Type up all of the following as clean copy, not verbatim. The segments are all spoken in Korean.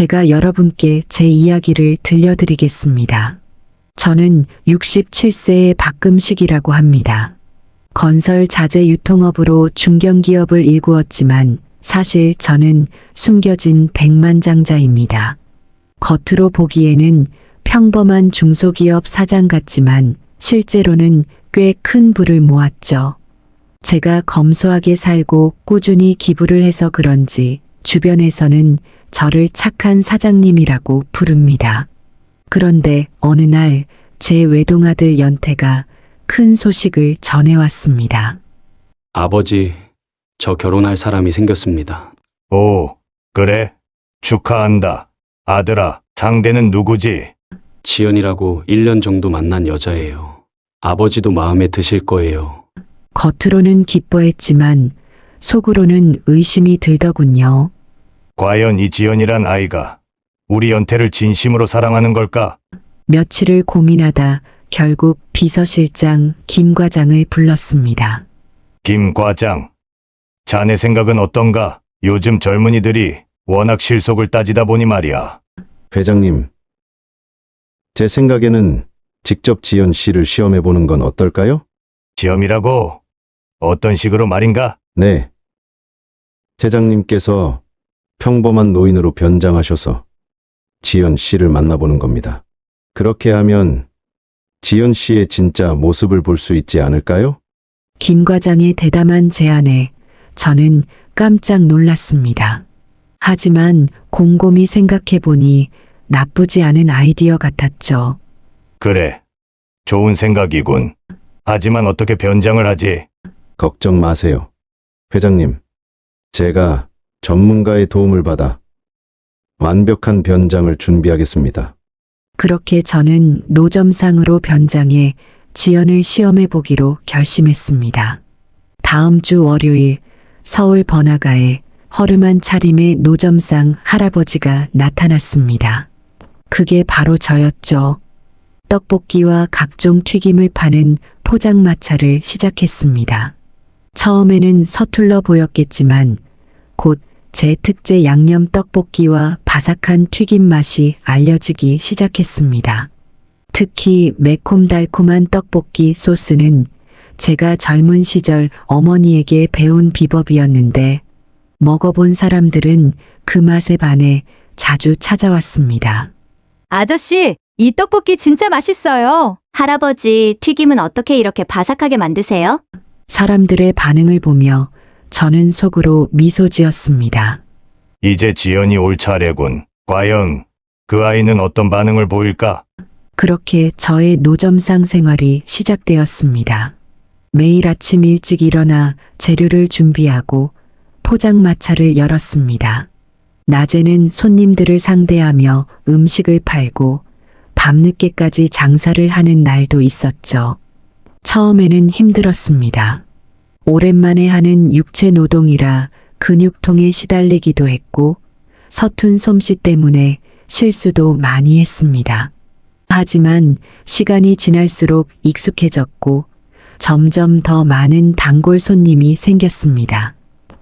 제가 여러분께 제 이야기를 들려드리겠습니다. 저는 67세의 박금식이라고 합니다. 건설 자재 유통업으로 중견기업을 일구었지만 사실 저는 숨겨진 백만장자입니다. 겉으로 보기에는 평범한 중소기업 사장 같지만 실제로는 꽤 큰 부를 모았죠. 제가 검소하게 살고 꾸준히 기부를 해서 그런지 주변에서는 저를 착한 사장님이라고 부릅니다. 그런데 어느 날 제 외동아들 연태가 큰 소식을 전해왔습니다. 아버지, 저 결혼할 사람이 생겼습니다. 오, 그래? 축하한다. 아들아, 상대는 누구지? 지연이라고 1년 정도 만난 여자예요. 아버지도 마음에 드실 거예요. 겉으로는 기뻐했지만 속으로는 의심이 들더군요. 과연 이 지연이란 아이가 우리 연태를 진심으로 사랑하는 걸까? 며칠을 고민하다 결국 비서실장 김 과장을 불렀습니다. 김 과장, 자네 생각은 어떤가? 요즘 젊은이들이 워낙 실속을 따지다 보니 말이야. 회장님, 제 생각에는 직접 지연 씨를 시험해 보는 건 어떨까요? 시험이라고? 어떤 식으로 말인가? 네. 회장님께서 평범한 노인으로 변장하셔서 지연 씨를 만나보는 겁니다. 그렇게 하면 지연 씨의 진짜 모습을 볼 수 있지 않을까요? 김 과장의 대담한 제안에 저는 깜짝 놀랐습니다. 하지만 곰곰이 생각해 보니 나쁘지 않은 아이디어 같았죠. 그래, 좋은 생각이군. 하지만 어떻게 변장을 하지? 걱정 마세요. 회장님, 제가 전문가의 도움을 받아 완벽한 변장을 준비하겠습니다. 그렇게 저는 노점상으로 변장해 지연을 시험해 보기로 결심했습니다. 다음 주 월요일 서울 번화가에 허름한 차림의 노점상 할아버지가 나타났습니다. 그게 바로 저였죠. 떡볶이와 각종 튀김을 파는 포장마차를 시작했습니다. 처음에는 서툴러 보였겠지만 곧 제 특제 양념 떡볶이와 바삭한 튀김 맛이 알려지기 시작했습니다. 특히 매콤달콤한 떡볶이 소스는 제가 젊은 시절 어머니에게 배운 비법이었는데 먹어본 사람들은 그 맛에 반해 자주 찾아왔습니다. 아저씨, 이 떡볶이 진짜 맛있어요. 할아버지, 튀김은 어떻게 이렇게 바삭하게 만드세요? 사람들의 반응을 보며 저는 속으로 미소 지었습니다. 이제 지연이 올 차례군. 과연 그 아이는 어떤 반응을 보일까? 그렇게 저의 노점상 생활이 시작되었습니다. 매일 아침 일찍 일어나 재료를 준비하고 포장마차를 열었습니다. 낮에는 손님들을 상대하며 음식을 팔고 밤늦게까지 장사를 하는 날도 있었죠. 처음에는 힘들었습니다. 오랜만에 하는 육체 노동이라 근육통에 시달리기도 했고 서툰 솜씨 때문에 실수도 많이 했습니다. 하지만 시간이 지날수록 익숙해졌고 점점 더 많은 단골 손님이 생겼습니다.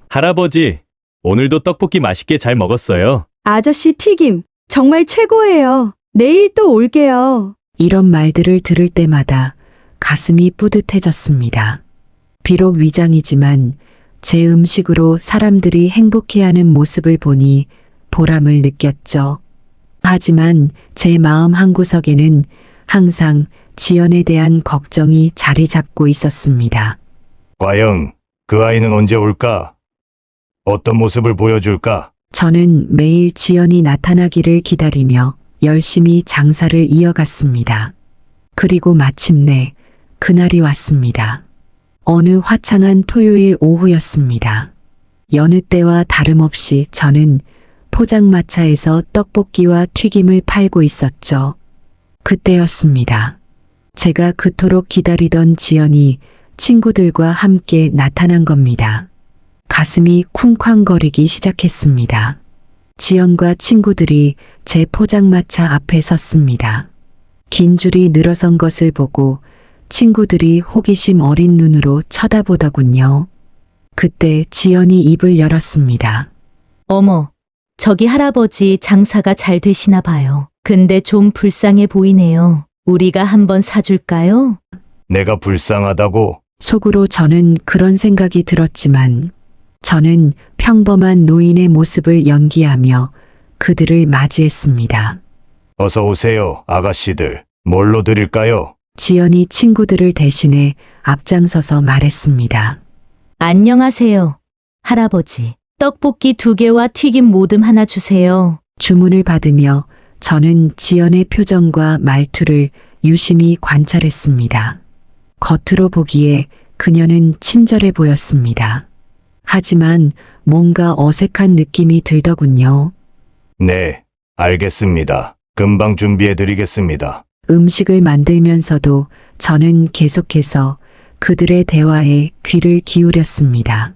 할아버지, 오늘도 떡볶이 맛있게 잘 먹었어요. 아저씨 튀김 정말 최고예요. 내일 또 올게요. 이런 말들을 들을 때마다 가슴이 뿌듯해졌습니다. 비록 위장이지만 제 음식으로 사람들이 행복해하는 모습을 보니 보람을 느꼈죠. 하지만 제 마음 한구석에는 항상 지연에 대한 걱정이 자리 잡고 있었습니다. 과연 그 아이는 언제 올까? 어떤 모습을 보여줄까? 저는 매일 지연이 나타나기를 기다리며 열심히 장사를 이어갔습니다. 그리고 마침내 그날이 왔습니다. 어느 화창한 토요일 오후였습니다. 여느 때와 다름없이 저는 포장마차에서 떡볶이와 튀김을 팔고 있었죠. 그때였습니다. 제가 그토록 기다리던 지연이 친구들과 함께 나타난 겁니다. 가슴이 쿵쾅거리기 시작했습니다. 지연과 친구들이 제 포장마차 앞에 섰습니다. 긴 줄이 늘어선 것을 보고 친구들이 호기심 어린 눈으로 쳐다보더군요. 그때 지연이 입을 열었습니다. 어머, 저기 할아버지 장사가 잘 되시나 봐요. 근데 좀 불쌍해 보이네요. 우리가 한번 사줄까요? 내가 불쌍하다고? 속으로 저는 그런 생각이 들었지만 저는 평범한 노인의 모습을 연기하며 그들을 맞이했습니다. 어서 오세요, 아가씨들. 뭘로 드릴까요? 지연이 친구들을 대신해 앞장서서 말했습니다. 안녕하세요. 할아버지. 떡볶이 2개와 튀김 모듬 하나 주세요. 주문을 받으며 저는 지연의 표정과 말투를 유심히 관찰했습니다. 겉으로 보기에 그녀는 친절해 보였습니다. 하지만 뭔가 어색한 느낌이 들더군요. 네, 알겠습니다. 금방 준비해 드리겠습니다. 음식을 만들면서도 저는 계속해서 그들의 대화에 귀를 기울였습니다.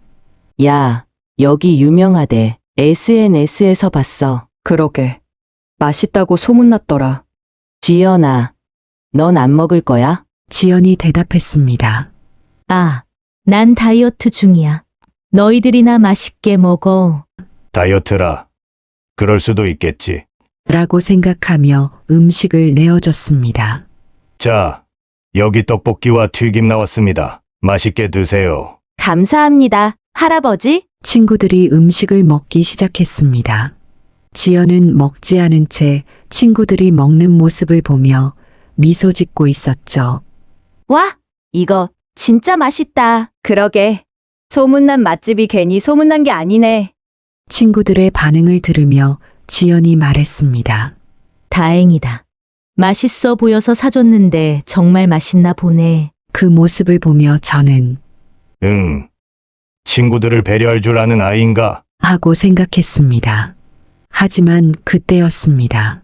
야, 여기 유명하대. SNS에서 봤어. 그러게. 맛있다고 소문났더라. 지연아, 넌 안 먹을 거야? 지연이 대답했습니다. 아, 난 다이어트 중이야. 너희들이나 맛있게 먹어. 다이어트라. 그럴 수도 있겠지. 라고 생각하며 음식을 내어줬습니다. 자, 여기 떡볶이와 튀김 나왔습니다. 맛있게 드세요. 감사합니다, 할아버지. 친구들이 음식을 먹기 시작했습니다. 지연은 먹지 않은 채 친구들이 먹는 모습을 보며 미소 짓고 있었죠. 와, 이거 진짜 맛있다. 그러게. 소문난 맛집이 괜히 소문난 게 아니네. 친구들의 반응을 들으며 지연이 말했습니다. 다행이다. 맛있어 보여서 사줬는데 정말 맛있나 보네. 그 모습을 보며 저는 응. 친구들을 배려할 줄 아는 아이인가? 하고 생각했습니다. 하지만 그때였습니다.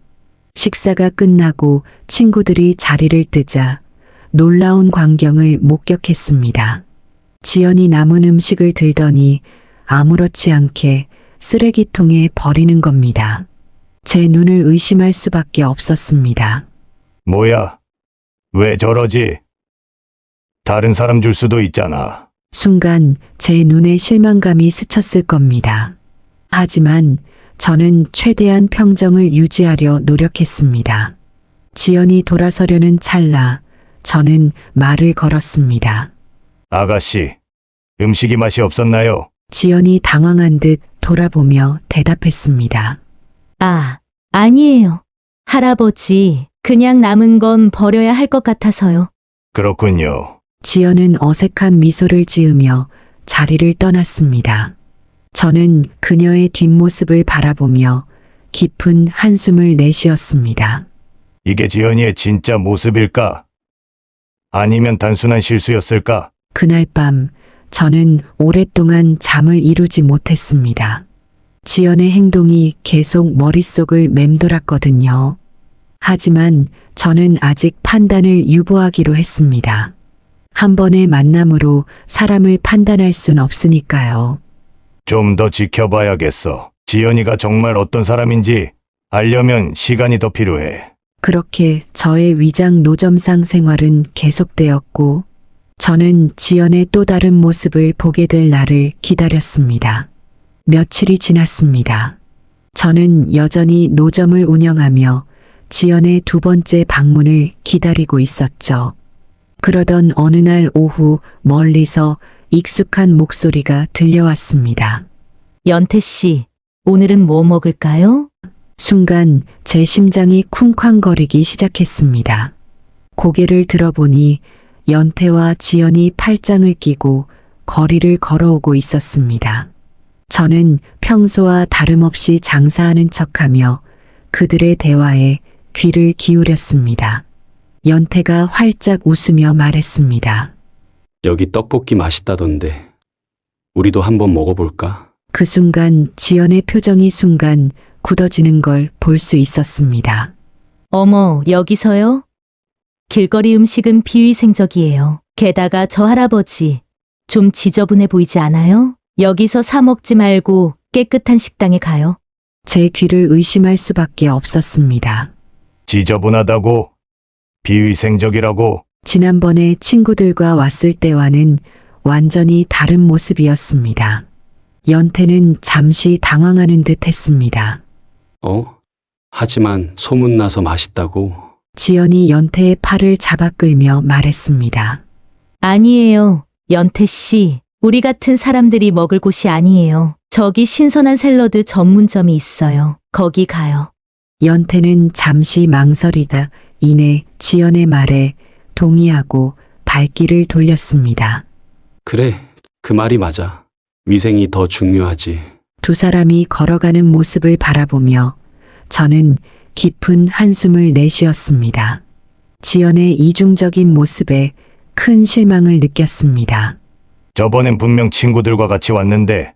식사가 끝나고 친구들이 자리를 뜨자 놀라운 광경을 목격했습니다. 지연이 남은 음식을 들더니 아무렇지 않게 쓰레기통에 버리는 겁니다. 제 눈을 의심할 수밖에 없었습니다. 뭐야? 왜 저러지? 다른 사람 줄 수도 있잖아. 순간 제 눈에 실망감이 스쳤을 겁니다. 하지만 저는 최대한 평정을 유지하려 노력했습니다. 지연이 돌아서려는 찰나 저는 말을 걸었습니다. 아가씨, 음식이 맛이 없었나요? 지연이 당황한 듯 돌아보며 대답했습니다. 아, 아니에요. 할아버지, 그냥 남은 건 버려야 할 것 같아서요. 그렇군요. 지연은 어색한 미소를 지으며 자리를 떠났습니다. 저는 그녀의 뒷모습을 바라보며 깊은 한숨을 내쉬었습니다. 이게 지연이의 진짜 모습일까? 아니면 단순한 실수였을까? 그날 밤 저는 오랫동안 잠을 이루지 못했습니다. 지연의 행동이 계속 머릿속을 맴돌았거든요. 하지만 저는 아직 판단을 유보하기로 했습니다. 한 번의 만남으로 사람을 판단할 순 없으니까요. 좀 더 지켜봐야겠어. 지연이가 정말 어떤 사람인지 알려면 시간이 더 필요해. 그렇게 저의 위장 노점상 생활은 계속되었고 저는 지연의 또 다른 모습을 보게 될 날을 기다렸습니다. 며칠이 지났습니다. 저는 여전히 노점을 운영하며 지연의 2번째 방문을 기다리고 있었죠. 그러던 어느 날 오후 멀리서 익숙한 목소리가 들려왔습니다. 연태 씨, 오늘은 뭐 먹을까요? 순간 제 심장이 쿵쾅거리기 시작했습니다. 고개를 들어보니 연태와 지연이 팔짱을 끼고 거리를 걸어오고 있었습니다. 저는 평소와 다름없이 장사하는 척하며 그들의 대화에 귀를 기울였습니다. 연태가 활짝 웃으며 말했습니다. 여기 떡볶이 맛있다던데. 우리도 한번 먹어볼까? 그 순간 지연의 표정이 순간 굳어지는 걸 볼 수 있었습니다. 어머, 여기서요? 길거리 음식은 비위생적이에요. 게다가 저 할아버지, 좀 지저분해 보이지 않아요? 여기서 사 먹지 말고 깨끗한 식당에 가요. 제 귀를 의심할 수밖에 없었습니다. 지저분하다고? 비위생적이라고? 지난번에 친구들과 왔을 때와는 완전히 다른 모습이었습니다. 연태는 잠시 당황하는 듯 했습니다. 하지만 소문나서 맛있다고. 지연이 연태의 팔을 잡아 끌며 말했습니다. 아니에요. 연태 씨. 우리 같은 사람들이 먹을 곳이 아니에요. 저기 신선한 샐러드 전문점이 있어요. 거기 가요. 연태는 잠시 망설이다 이내 지연의 말에 동의하고 발길을 돌렸습니다. 그래, 그 말이 맞아. 위생이 더 중요하지. 두 사람이 걸어가는 모습을 바라보며 저는 깊은 한숨을 내쉬었습니다. 지연의 이중적인 모습에 큰 실망을 느꼈습니다. 저번엔 분명 친구들과 같이 왔는데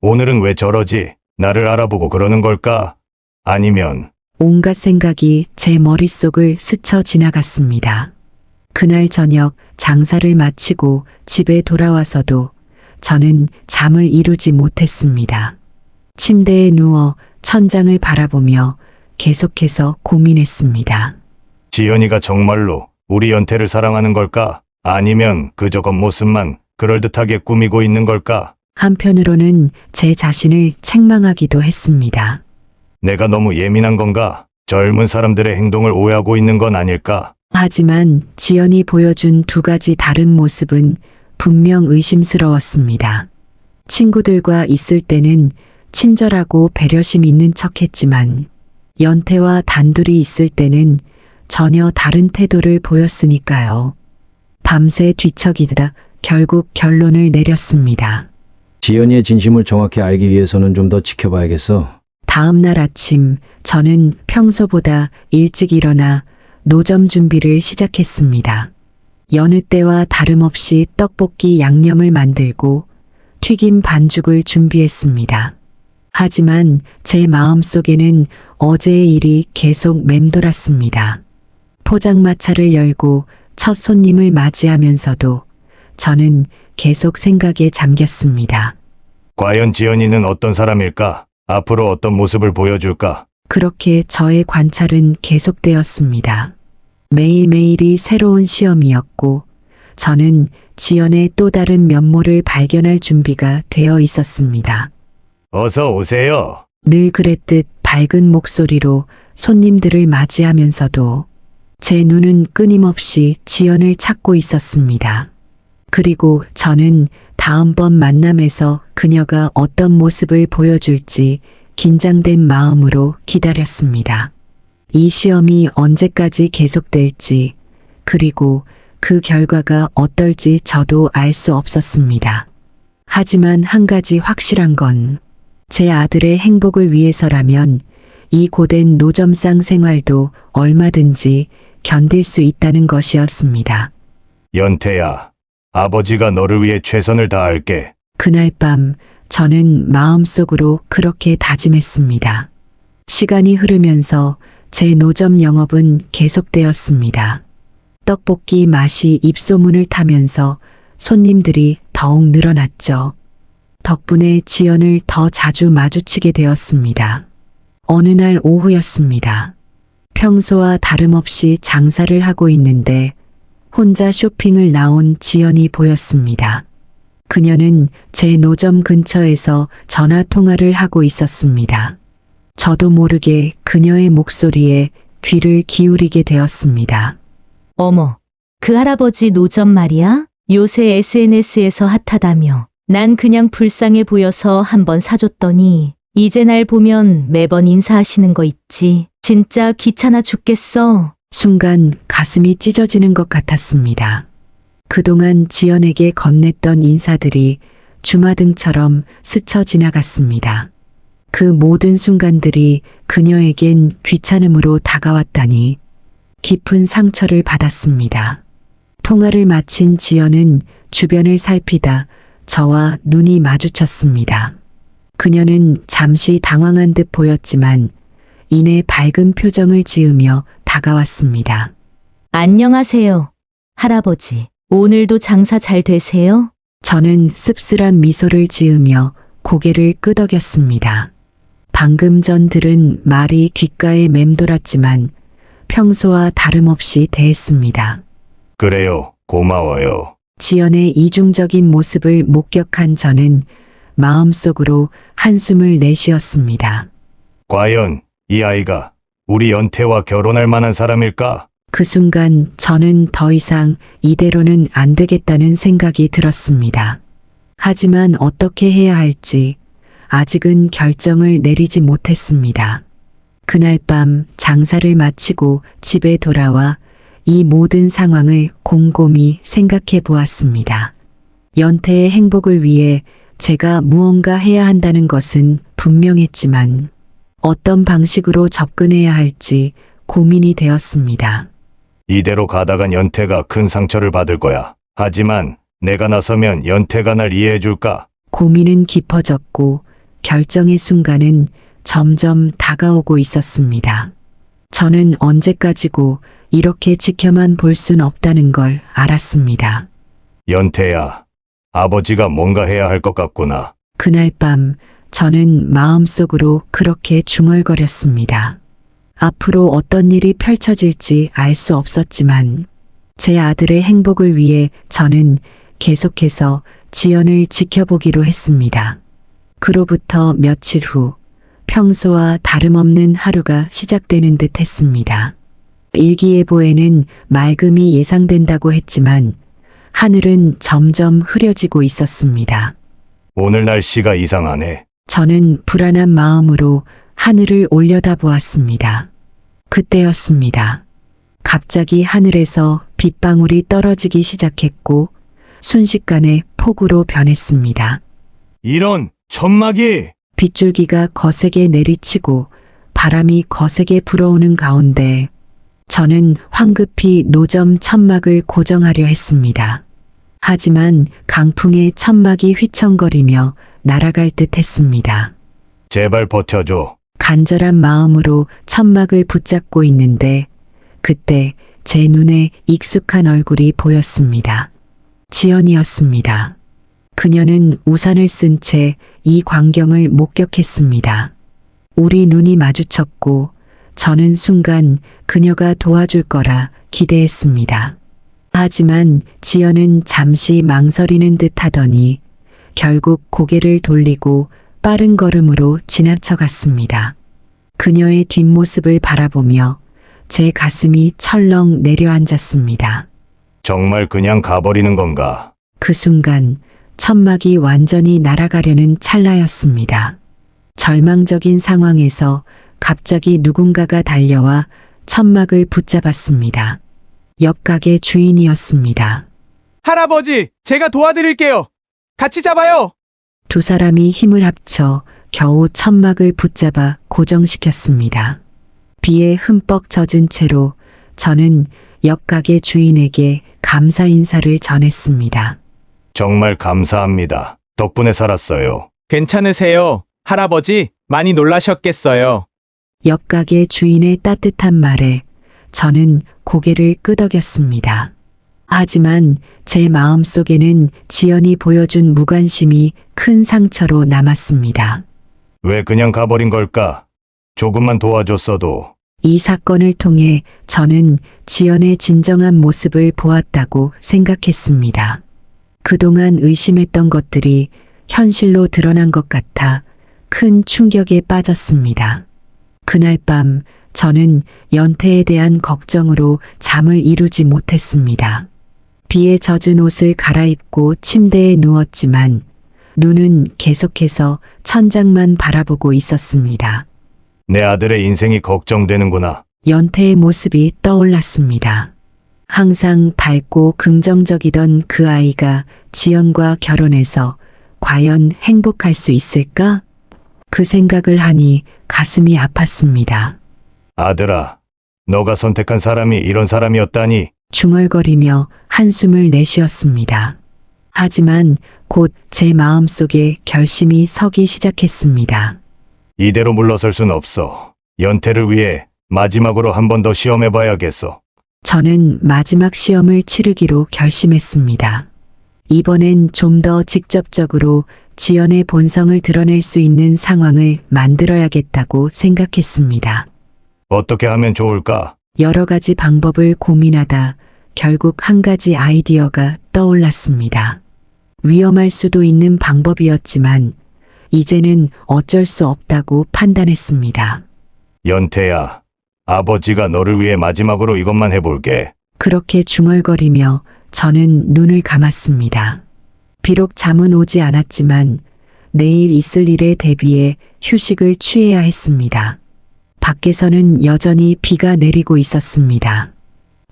오늘은 왜 저러지? 나를 알아보고 그러는 걸까? 아니면 온갖 생각이 제 머릿속을 스쳐 지나갔습니다. 그날 저녁 장사를 마치고 집에 돌아와서도 저는 잠을 이루지 못했습니다. 침대에 누워 천장을 바라보며 계속해서 고민했습니다. 지연이가 정말로 우리 연태를 사랑하는 걸까? 아니면 그저 겉모습만 그럴듯하게 꾸미고 있는 걸까? 한편으로는 제 자신을 책망하기도 했습니다. 내가 너무 예민한 건가? 젊은 사람들의 행동을 오해하고 있는 건 아닐까? 하지만 지연이 보여준 두 가지 다른 모습은 분명 의심스러웠습니다. 친구들과 있을 때는 친절하고 배려심 있는 척했지만 연태와 단둘이 있을 때는 전혀 다른 태도를 보였으니까요. 밤새 뒤척이다 결국 결론을 내렸습니다. 지연이의 진심을 정확히 알기 위해서는 좀 더 지켜봐야겠어. 다음 날 아침 저는 평소보다 일찍 일어나 노점 준비를 시작했습니다. 여느 때와 다름없이 떡볶이 양념을 만들고 튀김 반죽을 준비했습니다. 하지만 제 마음속에는 어제의 일이 계속 맴돌았습니다. 포장마차를 열고 첫 손님을 맞이하면서도 저는 계속 생각에 잠겼습니다. 과연 지연이는 어떤 사람일까? 앞으로 어떤 모습을 보여줄까? 그렇게 저의 관찰은 계속되었습니다. 매일매일이 새로운 시험이었고 저는 지연의 또 다른 면모를 발견할 준비가 되어 있었습니다. 어서 오세요. 늘 그랬듯 밝은 목소리로 손님들을 맞이하면서도 제 눈은 끊임없이 지연을 찾고 있었습니다. 그리고 저는 다음번 만남에서 그녀가 어떤 모습을 보여줄지 긴장된 마음으로 기다렸습니다. 이 시험이 언제까지 계속될지, 그리고 그 결과가 어떨지 저도 알 수 없었습니다. 하지만 한 가지 확실한 건 제 아들의 행복을 위해서라면 이 고된 노점상 생활도 얼마든지 견딜 수 있다는 것이었습니다. 연태야, 아버지가 너를 위해 최선을 다할게. 그날 밤 저는 마음속으로 그렇게 다짐했습니다. 시간이 흐르면서 제 노점 영업은 계속되었습니다. 떡볶이 맛이 입소문을 타면서 손님들이 더욱 늘어났죠. 덕분에 지연을 더 자주 마주치게 되었습니다. 어느 날 오후였습니다. 평소와 다름없이 장사를 하고 있는데 혼자 쇼핑을 나온 지연이 보였습니다. 그녀는 제 노점 근처에서 전화 통화를 하고 있었습니다. 저도 모르게 그녀의 목소리에 귀를 기울이게 되었습니다. 어머, 그 할아버지 노점 말이야? 요새 SNS에서 핫하다며. 난 그냥 불쌍해 보여서 한번 사줬더니 이제 날 보면 매번 인사하시는 거 있지. 진짜 귀찮아 죽겠어. 순간 가슴이 찢어지는 것 같았습니다. 그동안 지연에게 건넸던 인사들이 주마등처럼 스쳐 지나갔습니다. 그 모든 순간들이 그녀에겐 귀찮음으로 다가왔다니 깊은 상처를 받았습니다. 통화를 마친 지연은 주변을 살피다 저와 눈이 마주쳤습니다. 그녀는 잠시 당황한 듯 보였지만 이내 밝은 표정을 지으며 다가왔습니다. 안녕하세요, 할아버지. 오늘도 장사 잘 되세요? 저는 씁쓸한 미소를 지으며 고개를 끄덕였습니다. 방금 전 들은 말이 귓가에 맴돌았지만 평소와 다름없이 대했습니다. 그래요, 고마워요. 지연의 이중적인 모습을 목격한 저는 마음속으로 한숨을 내쉬었습니다. 과연 이 아이가 우리 연태와 결혼할 만한 사람일까? 그 순간 저는 더 이상 이대로는 안 되겠다는 생각이 들었습니다. 하지만 어떻게 해야 할지 아직은 결정을 내리지 못했습니다. 그날 밤 장사를 마치고 집에 돌아와 이 모든 상황을 곰곰이 생각해 보았습니다. 연태의 행복을 위해 제가 무언가 해야 한다는 것은 분명했지만 어떤 방식으로 접근해야 할지 고민이 되었습니다. 이대로 가다간 연태가 큰 상처를 받을 거야. 하지만 내가 나서면 연태가 날 이해해 줄까? 고민은 깊어졌고 결정의 순간은 점점 다가오고 있었습니다. 저는 언제까지고 이렇게 지켜만 볼 순 없다는 걸 알았습니다. 연태야, 아버지가 뭔가 해야 할 것 같구나. 그날 밤 저는 마음속으로 그렇게 중얼거렸습니다. 앞으로 어떤 일이 펼쳐질지 알 수 없었지만 제 아들의 행복을 위해 저는 계속해서 지연을 지켜보기로 했습니다. 그로부터 며칠 후 평소와 다름없는 하루가 시작되는 듯 했습니다. 일기예보에는 맑음이 예상된다고 했지만 하늘은 점점 흐려지고 있었습니다. 오늘 날씨가 이상하네. 저는 불안한 마음으로 하늘을 올려다보았습니다. 그때였습니다. 갑자기 하늘에서 빗방울이 떨어지기 시작했고 순식간에 폭우로 변했습니다. 이런 천막이! 빗줄기가 거세게 내리치고 바람이 거세게 불어오는 가운데 저는 황급히 노점 천막을 고정하려 했습니다. 하지만 강풍에 천막이 휘청거리며 날아갈 듯 했습니다. 제발 버텨줘. 간절한 마음으로 천막을 붙잡고 있는데 그때 제 눈에 익숙한 얼굴이 보였습니다. 지연이었습니다. 그녀는 우산을 쓴 채 이 광경을 목격했습니다. 우리 눈이 마주쳤고 저는 순간 그녀가 도와줄 거라 기대했습니다. 하지만 지연은 잠시 망설이는 듯 하더니 결국 고개를 돌리고 빠른 걸음으로 지나쳐갔습니다. 그녀의 뒷모습을 바라보며 제 가슴이 철렁 내려앉았습니다. 정말 그냥 가버리는 건가? 그 순간 천막이 완전히 날아가려는 찰나였습니다. 절망적인 상황에서 갑자기 누군가가 달려와 천막을 붙잡았습니다. 옆 가게 주인이었습니다. 할아버지, 제가 도와드릴게요. 같이 잡아요. 두 사람이 힘을 합쳐 겨우 천막을 붙잡아 고정시켰습니다. 비에 흠뻑 젖은 채로 저는 옆 가게 주인에게 감사 인사를 전했습니다. 정말 감사합니다. 덕분에 살았어요. 괜찮으세요? 할아버지, 많이 놀라셨겠어요. 옆 가게 주인의 따뜻한 말에 저는 고개를 끄덕였습니다. 하지만 제 마음속에는 지연이 보여준 무관심이 큰 상처로 남았습니다. 왜 그냥 가버린 걸까? 조금만 도와줬어도. 이 사건을 통해 저는 지연의 진정한 모습을 보았다고 생각했습니다. 그동안 의심했던 것들이 현실로 드러난 것 같아 큰 충격에 빠졌습니다. 그날 밤 저는 연태에 대한 걱정으로 잠을 이루지 못했습니다. 비에 젖은 옷을 갈아입고 침대에 누웠지만 눈은 계속해서 천장만 바라보고 있었습니다. 내 아들의 인생이 걱정되는구나. 연태의 모습이 떠올랐습니다. 항상 밝고 긍정적이던 그 아이가 지연과 결혼해서 과연 행복할 수 있을까? 그 생각을 하니 가슴이 아팠습니다. 아들아, 너가 선택한 사람이 이런 사람이었다니. 중얼거리며 한숨을 내쉬었습니다. 하지만 곧 제 마음속에 결심이 서기 시작했습니다. 이대로 물러설 순 없어. 연태를 위해 마지막으로 한 번 더 시험해봐야겠어. 저는 마지막 시험을 치르기로 결심했습니다. 이번엔 좀 더 직접적으로 지연의 본성을 드러낼 수 있는 상황을 만들어야겠다고 생각했습니다. 어떻게 하면 좋을까? 여러 가지 방법을 고민하다 결국 한 가지 아이디어가 떠올랐습니다. 위험할 수도 있는 방법이었지만 이제는 어쩔 수 없다고 판단했습니다. 연태야, 아버지가 너를 위해 마지막으로 이것만 해볼게. 그렇게 중얼거리며 저는 눈을 감았습니다. 비록 잠은 오지 않았지만 내일 있을 일에 대비해 휴식을 취해야 했습니다. 밖에서는 여전히 비가 내리고 있었습니다.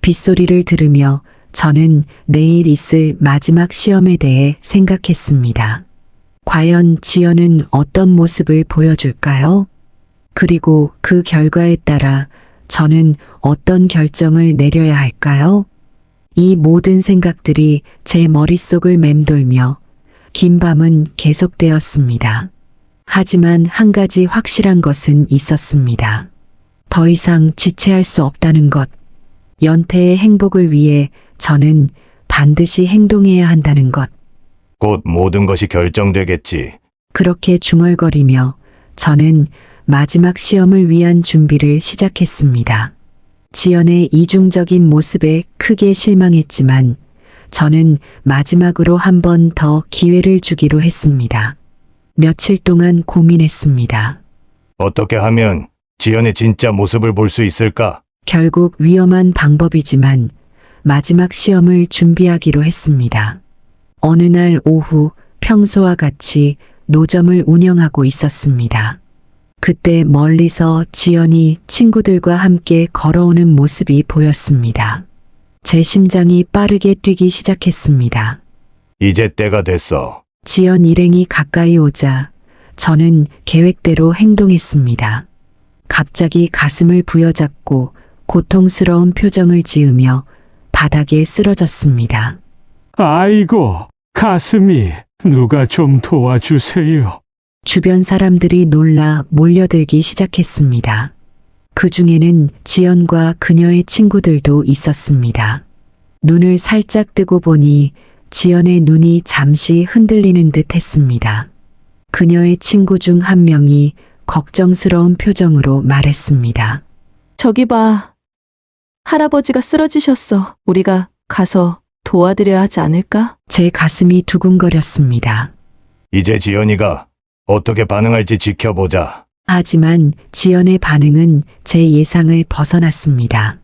빗소리를 들으며 저는 내일 있을 마지막 시험에 대해 생각했습니다. 과연 지연은 어떤 모습을 보여줄까요? 그리고 그 결과에 따라 저는 어떤 결정을 내려야 할까요? 이 모든 생각들이 제 머릿속을 맴돌며 긴 밤은 계속되었습니다. 하지만 한 가지 확실한 것은 있었습니다. 더 이상 지체할 수 없다는 것. 연태의 행복을 위해 저는 반드시 행동해야 한다는 것. 곧 모든 것이 결정되겠지. 그렇게 중얼거리며 저는 마지막 시험을 위한 준비를 시작했습니다. 지연의 이중적인 모습에 크게 실망했지만 저는 마지막으로 한 번 더 기회를 주기로 했습니다. 며칠 동안 고민했습니다. 어떻게 하면 지연의 진짜 모습을 볼 수 있을까? 결국 위험한 방법이지만 마지막 시험을 준비하기로 했습니다. 어느 날 오후 평소와 같이 노점을 운영하고 있었습니다. 그때 멀리서 지연이 친구들과 함께 걸어오는 모습이 보였습니다. 제 심장이 빠르게 뛰기 시작했습니다. 이제 때가 됐어. 지연 일행이 가까이 오자 저는 계획대로 행동했습니다. 갑자기 가슴을 부여잡고 고통스러운 표정을 지으며 바닥에 쓰러졌습니다. 아이고, 가슴이 누가 좀 도와주세요. 주변 사람들이 놀라 몰려들기 시작했습니다. 그 중에는 지연과 그녀의 친구들도 있었습니다. 눈을 살짝 뜨고 보니 지연의 눈이 잠시 흔들리는 듯 했습니다. 그녀의 친구 중 한 명이 걱정스러운 표정으로 말했습니다. 저기 봐. 할아버지가 쓰러지셨어. 우리가 가서 도와드려야 하지 않을까? 제 가슴이 두근거렸습니다. 이제 지연이가 어떻게 반응할지 지켜보자. 하지만 지연의 반응은 제 예상을 벗어났습니다.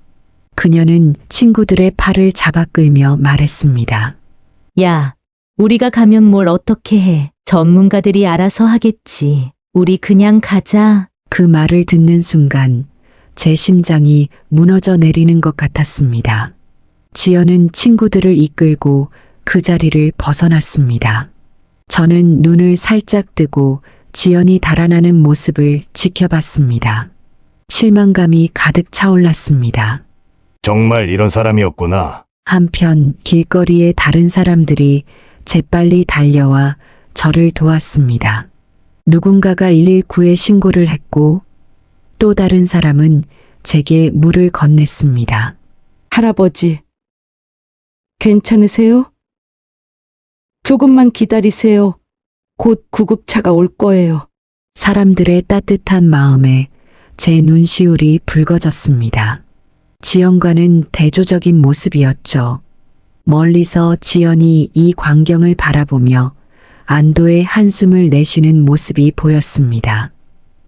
그녀는 친구들의 팔을 잡아 끌며 말했습니다. 야, 우리가 가면 뭘 어떻게 해. 전문가들이 알아서 하겠지. 우리 그냥 가자. 그 말을 듣는 순간 제 심장이 무너져 내리는 것 같았습니다. 지연은 친구들을 이끌고 그 자리를 벗어났습니다. 저는 눈을 살짝 뜨고 지연이 달아나는 모습을 지켜봤습니다. 실망감이 가득 차올랐습니다. 정말 이런 사람이었구나. 한편 길거리에 다른 사람들이 재빨리 달려와 저를 도왔습니다. 누군가가 119에 신고를 했고 또 다른 사람은 제게 물을 건넸습니다. 할아버지, 괜찮으세요? 조금만 기다리세요. 곧 구급차가 올 거예요. 사람들의 따뜻한 마음에 제 눈시울이 붉어졌습니다. 지연과는 대조적인 모습이었죠. 멀리서 지연이 이 광경을 바라보며 안도의 한숨을 내쉬는 모습이 보였습니다.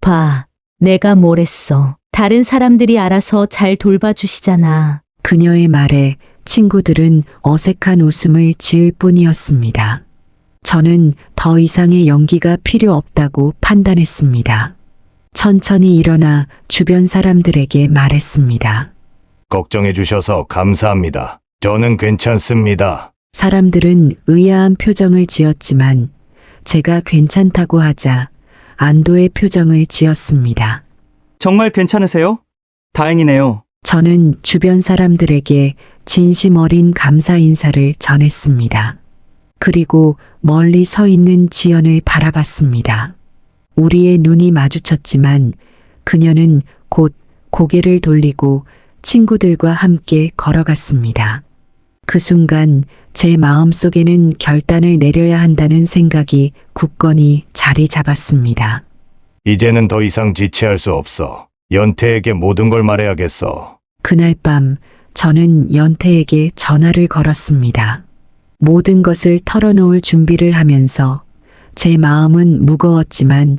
봐, 내가 뭘 했어. 다른 사람들이 알아서 잘 돌봐주시잖아. 그녀의 말에 친구들은 어색한 웃음을 지을 뿐이었습니다. 저는 더 이상의 연기가 필요 없다고 판단했습니다. 천천히 일어나 주변 사람들에게 말했습니다. 걱정해 주셔서 감사합니다. 저는 괜찮습니다. 사람들은 의아한 표정을 지었지만 제가 괜찮다고 하자 안도의 표정을 지었습니다. 정말 괜찮으세요? 다행이네요. 저는 주변 사람들에게 진심 어린 감사 인사를 전했습니다. 그리고 멀리 서 있는 지연을 바라봤습니다. 우리의 눈이 마주쳤지만 그녀는 곧 고개를 돌리고 친구들과 함께 걸어갔습니다. 그 순간 제 마음속에는 결단을 내려야 한다는 생각이 굳건히 자리 잡았습니다. 이제는 더 이상 지체할 수 없어. 연태에게 모든 걸 말해야겠어. 그날 밤 저는 연태에게 전화를 걸었습니다. 모든 것을 털어놓을 준비를 하면서 제 마음은 무거웠지만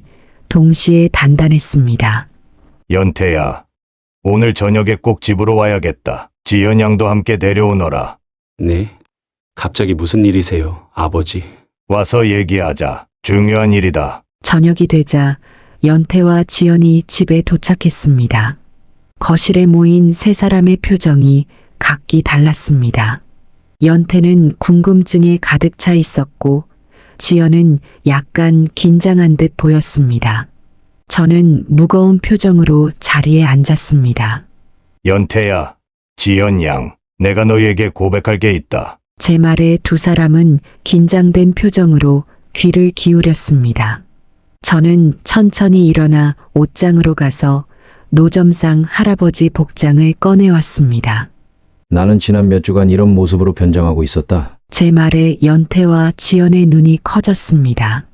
동시에 단단했습니다. 연태야, 오늘 저녁에 꼭 집으로 와야겠다. 지연 양도 함께 데려오너라. 네? 갑자기 무슨 일이세요, 아버지? 와서 얘기하자. 중요한 일이다. 저녁이 되자 연태와 지연이 집에 도착했습니다. 거실에 모인 세 사람의 표정이 각기 달랐습니다. 연태는 궁금증에 가득 차 있었고 지연은 약간 긴장한 듯 보였습니다. 저는 무거운 표정으로 자리에 앉았습니다. 연태야, 지연 양, 내가 너희에게 고백할 게 있다. 제 말에 두 사람은 긴장된 표정으로 귀를 기울였습니다. 저는 천천히 일어나 옷장으로 가서 노점상 할아버지 복장을 꺼내왔습니다. 나는 지난 몇 주간 이런 모습으로 변장하고 있었다. 제 말에 연태와 지연의 눈이 커졌습니다.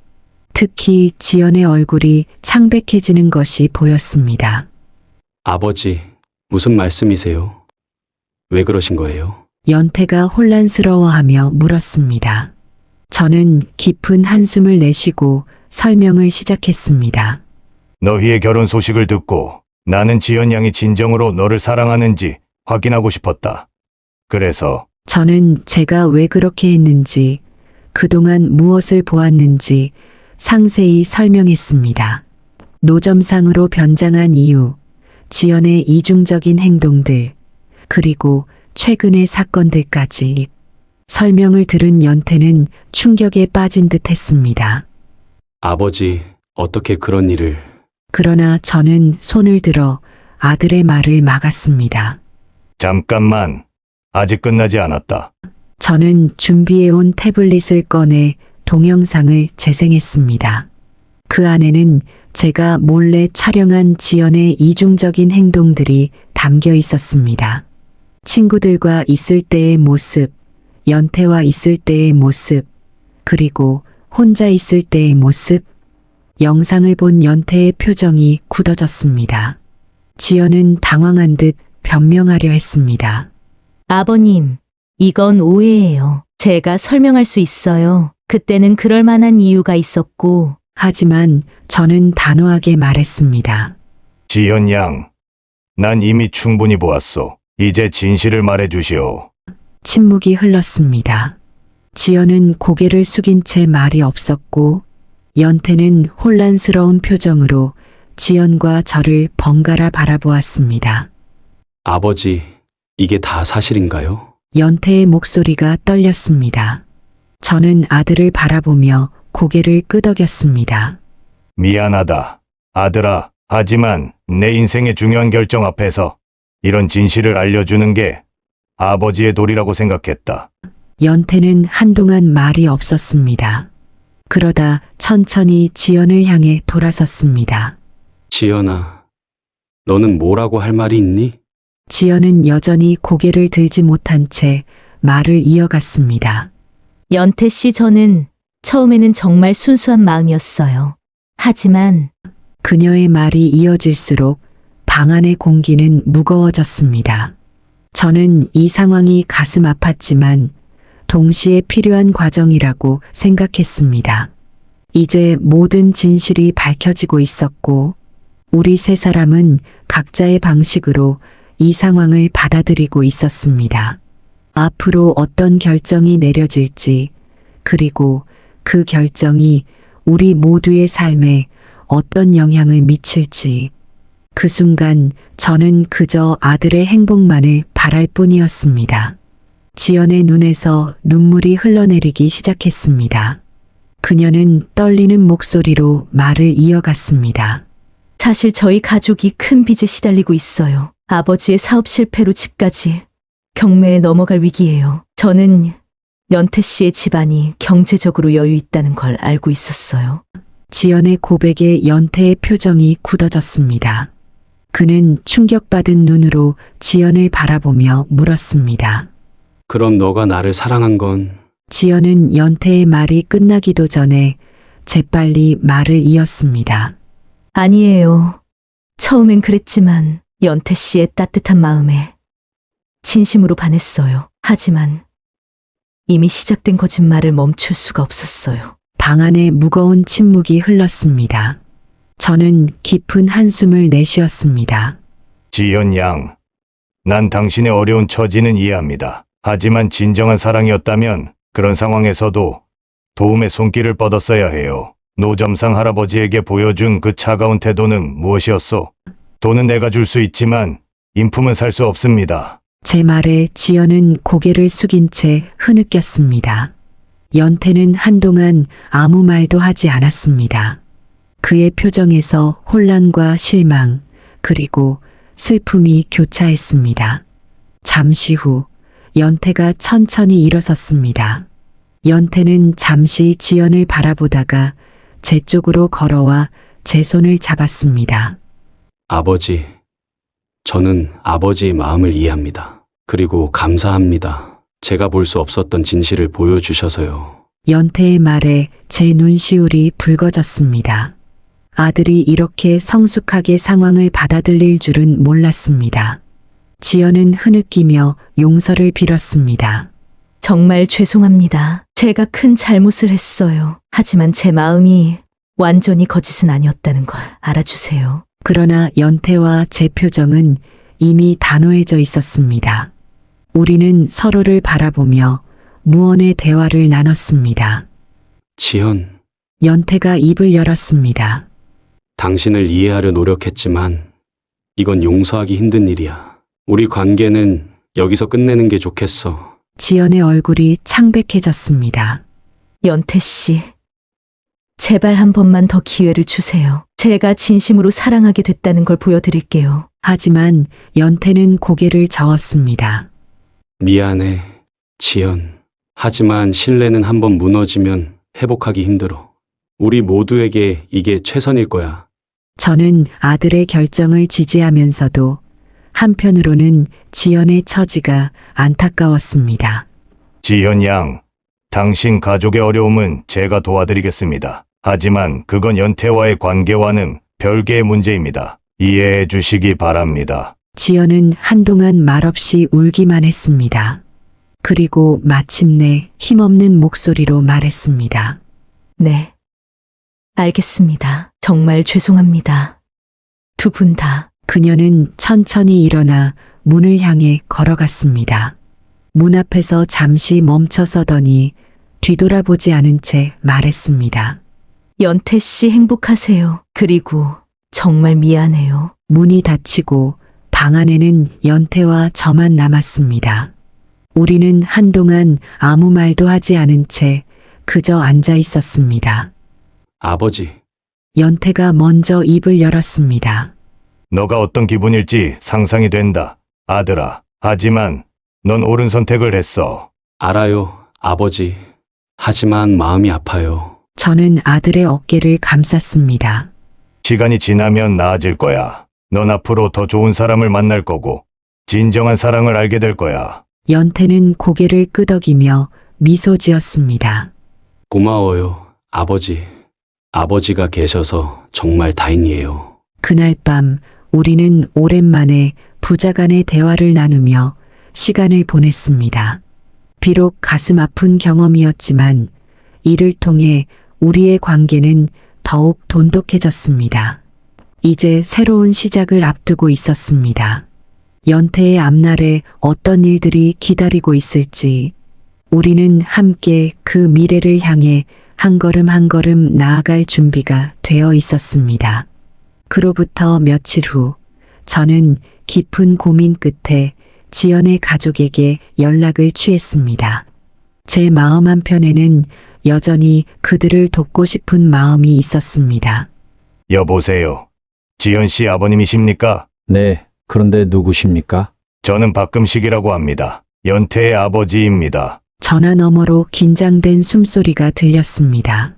특히 지연의 얼굴이 창백해지는 것이 보였습니다. 아버지, 무슨 말씀이세요? 왜 그러신 거예요? 연태가 혼란스러워하며 물었습니다. 저는 깊은 한숨을 내쉬고 설명을 시작했습니다. 너희의 결혼 소식을 듣고 나는 지연 양이 진정으로 너를 사랑하는지 확인하고 싶었다. 그래서 저는 제가 왜 그렇게 했는지, 그동안 무엇을 보았는지 상세히 설명했습니다. 노점상으로 변장한 이유, 지연의 이중적인 행동들, 그리고 최근의 사건들까지. 설명을 들은 연태는 충격에 빠진 듯 했습니다. 아버지, 어떻게 그런 일을... 그러나 저는 손을 들어 아들의 말을 막았습니다. 잠깐만, 아직 끝나지 않았다. 저는 준비해온 태블릿을 꺼내 동영상을 재생했습니다. 그 안에는 제가 몰래 촬영한 지연의 이중적인 행동들이 담겨 있었습니다. 친구들과 있을 때의 모습, 연태와 있을 때의 모습, 그리고 혼자 있을 때의 모습. 영상을 본 연태의 표정이 굳어졌습니다. 지연은 당황한 듯 변명하려 했습니다. 아버님, 이건 오해예요. 제가 설명할 수 있어요. 그때는 그럴 만한 이유가 있었고. 하지만 저는 단호하게 말했습니다. 지연 양, 난 이미 충분히 보았소. 이제 진실을 말해 주시오. 침묵이 흘렀습니다. 지연은 고개를 숙인 채 말이 없었고 연태는 혼란스러운 표정으로 지연과 저를 번갈아 바라보았습니다. 아버지, 이게 다 사실인가요? 연태의 목소리가 떨렸습니다. 저는 아들을 바라보며 고개를 끄덕였습니다. 미안하다, 아들아. 하지만 내 인생의 중요한 결정 앞에서 이런 진실을 알려주는 게 아버지의 도리라고 생각했다. 연태는 한동안 말이 없었습니다. 그러다 천천히 지연을 향해 돌아섰습니다. 지연아, 너는 뭐라고 할 말이 있니? 지연은 여전히 고개를 들지 못한 채 말을 이어갔습니다. 연태 씨, 저는 처음에는 정말 순수한 마음이었어요. 하지만 그녀의 말이 이어질수록 방 안의 공기는 무거워졌습니다. 저는 이 상황이 가슴 아팠지만 동시에 필요한 과정이라고 생각했습니다. 이제 모든 진실이 밝혀지고 있었고 우리 세 사람은 각자의 방식으로 이 상황을 받아들이고 있었습니다. 앞으로 어떤 결정이 내려질지, 그리고 그 결정이 우리 모두의 삶에 어떤 영향을 미칠지. 그 순간 저는 그저 아들의 행복만을 바랄 뿐이었습니다. 지연의 눈에서 눈물이 흘러내리기 시작했습니다. 그녀는 떨리는 목소리로 말을 이어갔습니다. 사실 저희 가족이 큰 빚에 시달리고 있어요. 아버지의 사업 실패로 집까지 경매에 넘어갈 위기예요. 저는 연태 씨의 집안이 경제적으로 여유 있다는 걸 알고 있었어요. 지연의 고백에 연태의 표정이 굳어졌습니다. 그는 충격받은 눈으로 지연을 바라보며 물었습니다. 그럼 너가 나를 사랑한 건... 지연은 연태의 말이 끝나기도 전에 재빨리 말을 이었습니다. 아니에요. 처음엔 그랬지만 연태 씨의 따뜻한 마음에 진심으로 반했어요. 하지만 이미 시작된 거짓말을 멈출 수가 없었어요. 방 안에 무거운 침묵이 흘렀습니다. 저는 깊은 한숨을 내쉬었습니다. 지연 양, 난 당신의 어려운 처지는 이해합니다. 하지만 진정한 사랑이었다면 그런 상황에서도 도움의 손길을 뻗었어야 해요. 노점상 할아버지에게 보여준 그 차가운 태도는 무엇이었소? 돈은 내가 줄 수 있지만 인품은 살 수 없습니다. 제 말에 지연은 고개를 숙인 채 흐느꼈습니다. 연태는 한동안 아무 말도 하지 않았습니다. 그의 표정에서 혼란과 실망, 그리고 슬픔이 교차했습니다. 잠시 후 연태가 천천히 일어섰습니다. 연태는 잠시 지연을 바라보다가 제 쪽으로 걸어와 제 손을 잡았습니다. 아버지, 저는 아버지의 마음을 이해합니다. 그리고 감사합니다. 제가 볼 수 없었던 진실을 보여주셔서요. 연태의 말에 제 눈시울이 붉어졌습니다. 아들이 이렇게 성숙하게 상황을 받아들일 줄은 몰랐습니다. 지연은 흐느끼며 용서를 빌었습니다. 정말 죄송합니다. 제가 큰 잘못을 했어요. 하지만 제 마음이 완전히 거짓은 아니었다는 걸 알아주세요. 그러나 연태와 제 표정은 이미 단호해져 있었습니다. 우리는 서로를 바라보며 무언의 대화를 나눴습니다. 지연, 연태가 입을 열었습니다. 당신을 이해하려 노력했지만 이건 용서하기 힘든 일이야. 우리 관계는 여기서 끝내는 게 좋겠어. 지연의 얼굴이 창백해졌습니다. 연태 씨, 제발 한 번만 더 기회를 주세요. 제가 진심으로 사랑하게 됐다는 걸 보여드릴게요. 하지만 연태는 고개를 저었습니다. 미안해, 지연. 하지만 신뢰는 한번 무너지면 회복하기 힘들어. 우리 모두에게 이게 최선일 거야. 저는 아들의 결정을 지지하면서도 한편으로는 지연의 처지가 안타까웠습니다. 지연 양, 당신 가족의 어려움은 제가 도와드리겠습니다. 하지만 그건 연태와의 관계와는 별개의 문제입니다. 이해해 주시기 바랍니다. 지연은 한동안 말없이 울기만 했습니다. 그리고 마침내 힘없는 목소리로 말했습니다. 네. 알겠습니다. 정말 죄송합니다. 두 분 다. 그녀는 천천히 일어나 문을 향해 걸어갔습니다. 문 앞에서 잠시 멈춰서더니 뒤돌아보지 않은 채 말했습니다. 연태 씨 행복하세요. 그리고 정말 미안해요. 문이 닫히고 방 안에는 연태와 저만 남았습니다. 우리는 한동안 아무 말도 하지 않은 채 그저 앉아 있었습니다. 아버지, 연태가 먼저 입을 열었습니다. 너가 어떤 기분일지 상상이 된다, 아들아. 하지만 넌 옳은 선택을 했어. 알아요, 아버지. 하지만 마음이 아파요. 저는 아들의 어깨를 감쌌습니다. 시간이 지나면 나아질 거야. 넌 앞으로 더 좋은 사람을 만날 거고 진정한 사랑을 알게 될 거야. 연태는 고개를 끄덕이며 미소 지었습니다. 고마워요, 아버지. 아버지가 계셔서 정말 다행이에요. 그날 밤 우리는 오랜만에 부자간의 대화를 나누며 시간을 보냈습니다. 비록 가슴 아픈 경험이었지만 이를 통해 우리의 관계는 더욱 돈독해졌습니다. 이제 새로운 시작을 앞두고 있었습니다. 연태의 앞날에 어떤 일들이 기다리고 있을지 우리는 함께 그 미래를 향해 한 걸음 한 걸음 나아갈 준비가 되어 있었습니다. 그로부터 며칠 후 저는 깊은 고민 끝에 지연의 가족에게 연락을 취했습니다. 제 마음 한편에는 여전히 그들을 돕고 싶은 마음이 있었습니다. 여보세요. 지연 씨 아버님이십니까? 네, 그런데 누구십니까? 저는 박금식이라고 합니다. 연태의 아버지입니다. 전화 너머로 긴장된 숨소리가 들렸습니다.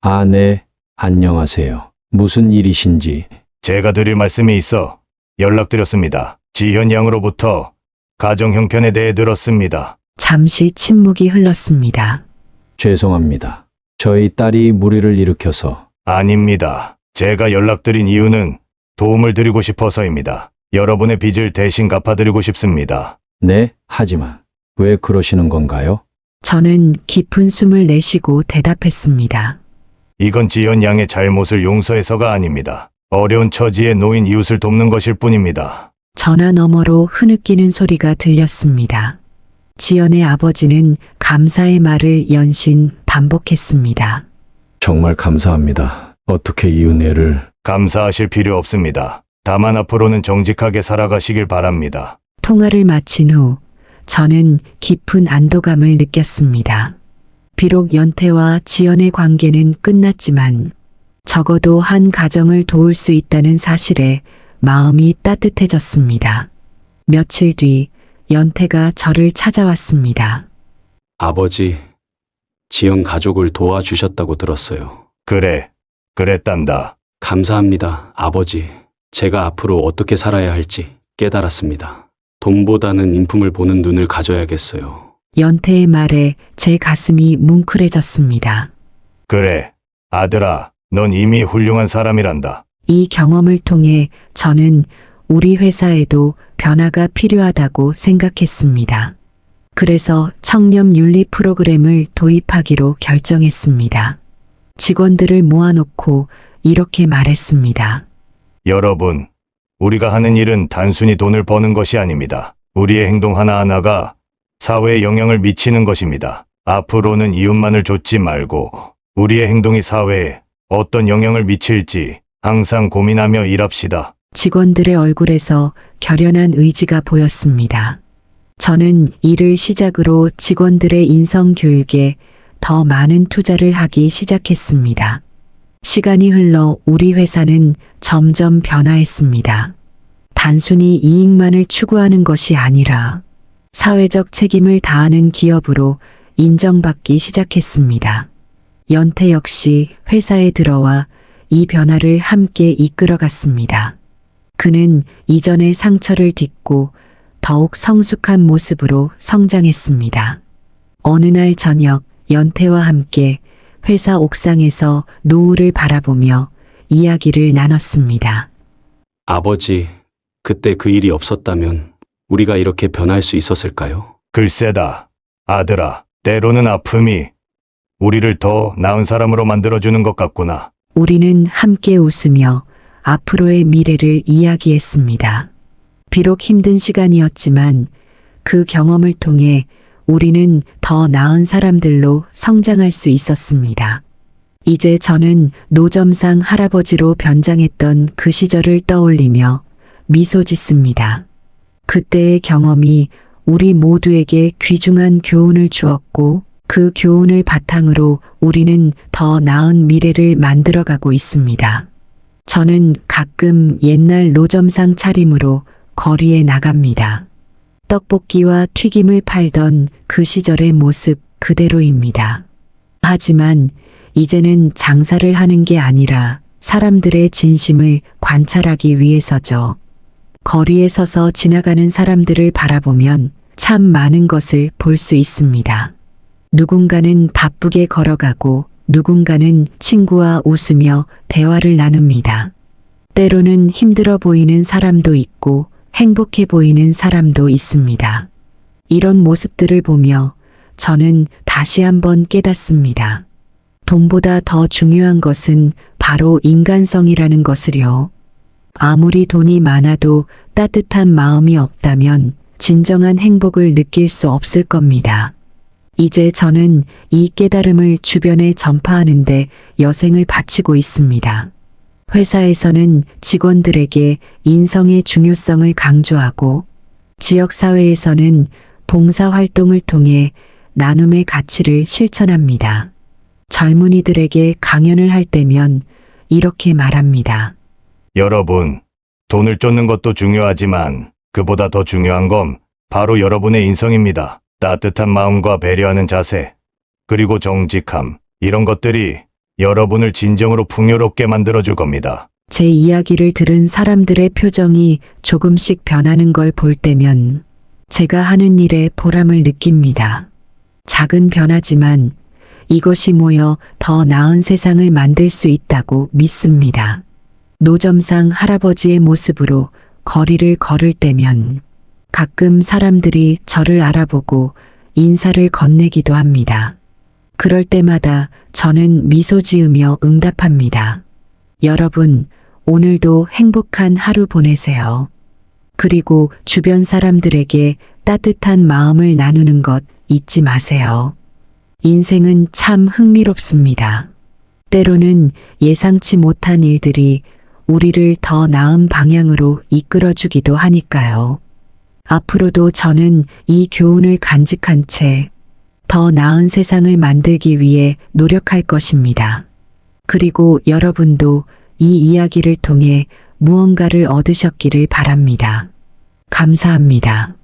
아, 네, 안녕하세요. 무슨 일이신지. 제가 드릴 말씀이 있어 연락드렸습니다. 지현 양으로부터 가정 형편에 대해 들었습니다. 잠시 침묵이 흘렀습니다. 죄송합니다. 저희 딸이 무리를 일으켜서. 아닙니다. 제가 연락드린 이유는 도움을 드리고 싶어서입니다. 여러분의 빚을 대신 갚아드리고 싶습니다. 네, 하지만 왜 그러시는 건가요? 저는 깊은 숨을 내쉬고 대답했습니다. 이건 지연 양의 잘못을 용서해서가 아닙니다. 어려운 처지에 놓인 이웃을 돕는 것일 뿐입니다. 전화 너머로 흐느끼는 소리가 들렸습니다. 지연의 아버지는 감사의 말을 연신 반복했습니다. 정말 감사합니다. 어떻게 이 은혜를... 감사하실 필요 없습니다. 다만 앞으로는 정직하게 살아가시길 바랍니다. 통화를 마친 후 저는 깊은 안도감을 느꼈습니다. 비록 연태와 지연의 관계는 끝났지만 적어도 한 가정을 도울 수 있다는 사실에 마음이 따뜻해졌습니다. 며칠 뒤 연태가 저를 찾아왔습니다. 아버지, 지연 가족을 도와주셨다고 들었어요. 그래, 그랬단다. 감사합니다, 아버지. 제가 앞으로 어떻게 살아야 할지 깨달았습니다. 돈보다는 인품을 보는 눈을 가져야겠어요. 연태의 말에 제 가슴이 뭉클해졌습니다. 그래, 아들아, 넌 이미 훌륭한 사람이란다. 이 경험을 통해 저는 우리 회사에도 변화가 필요하다고 생각했습니다. 그래서 청렴 윤리 프로그램을 도입하기로 결정했습니다. 직원들을 모아놓고 이렇게 말했습니다. 여러분, 우리가 하는 일은 단순히 돈을 버는 것이 아닙니다. 우리의 행동 하나하나가 사회에 영향을 미치는 것입니다. 앞으로는 이웃만을 좇지 말고 우리의 행동이 사회에 어떤 영향을 미칠지 항상 고민하며 일합시다. 직원들의 얼굴에서 결연한 의지가 보였습니다. 저는 이를 시작으로 직원들의 인성 교육에 더 많은 투자를 하기 시작했습니다. 시간이 흘러 우리 회사는 점점 변화했습니다. 단순히 이익만을 추구하는 것이 아니라 사회적 책임을 다하는 기업으로 인정받기 시작했습니다. 연태 역시 회사에 들어와 이 변화를 함께 이끌어갔습니다. 그는 이전의 상처를 딛고 더욱 성숙한 모습으로 성장했습니다. 어느 날 저녁 연태와 함께 회사 옥상에서 노을을 바라보며 이야기를 나눴습니다. 아버지, 그때 그 일이 없었다면 우리가 이렇게 변할 수 있었을까요? 글쎄다, 아들아, 때로는 아픔이 우리를 더 나은 사람으로 만들어주는 것 같구나. 우리는 함께 웃으며 앞으로의 미래를 이야기했습니다. 비록 힘든 시간이었지만 그 경험을 통해 우리는 더 나은 사람들로 성장할 수 있었습니다. 이제 저는 노점상 할아버지로 변장했던 그 시절을 떠올리며 미소 짓습니다. 그때의 경험이 우리 모두에게 귀중한 교훈을 주었고 그 교훈을 바탕으로 우리는 더 나은 미래를 만들어가고 있습니다. 저는 가끔 옛날 노점상 차림으로 거리에 나갑니다. 떡볶이와 튀김을 팔던 그 시절의 모습 그대로입니다. 하지만 이제는 장사를 하는 게 아니라 사람들의 진심을 관찰하기 위해서죠. 거리에 서서 지나가는 사람들을 바라보면 참 많은 것을 볼 수 있습니다. 누군가는 바쁘게 걸어가고 누군가는 친구와 웃으며 대화를 나눕니다. 때로는 힘들어 보이는 사람도 있고 행복해 보이는 사람도 있습니다. 이런 모습들을 보며 저는 다시 한번 깨닫습니다. 돈보다 더 중요한 것은 바로 인간성이라는 것을요. 아무리 돈이 많아도 따뜻한 마음이 없다면 진정한 행복을 느낄 수 없을 겁니다. 이제 저는 이 깨달음을 주변에 전파하는데 여생을 바치고 있습니다. 회사에서는 직원들에게 인성의 중요성을 강조하고 지역사회에서는 봉사활동을 통해 나눔의 가치를 실천합니다. 젊은이들에게 강연을 할 때면 이렇게 말합니다. 여러분, 돈을 쫓는 것도 중요하지만 그보다 더 중요한 건 바로 여러분의 인성입니다. 따뜻한 마음과 배려하는 자세, 그리고 정직함, 이런 것들이 여러분을 진정으로 풍요롭게 만들어줄 겁니다. 제 이야기를 들은 사람들의 표정이 조금씩 변하는 걸 볼 때면 제가 하는 일에 보람을 느낍니다. 작은 변화지만 이것이 모여 더 나은 세상을 만들 수 있다고 믿습니다. 노점상 할아버지의 모습으로 거리를 걸을 때면 가끔 사람들이 저를 알아보고 인사를 건네기도 합니다. 그럴 때마다 저는 미소 지으며 응답합니다. 여러분, 오늘도 행복한 하루 보내세요. 그리고 주변 사람들에게 따뜻한 마음을 나누는 것 잊지 마세요. 인생은 참 흥미롭습니다. 때로는 예상치 못한 일들이 우리를 더 나은 방향으로 이끌어주기도 하니까요. 앞으로도 저는 이 교훈을 간직한 채 더 나은 세상을 만들기 위해 노력할 것입니다. 그리고 여러분도 이 이야기를 통해 무언가를 얻으셨기를 바랍니다. 감사합니다.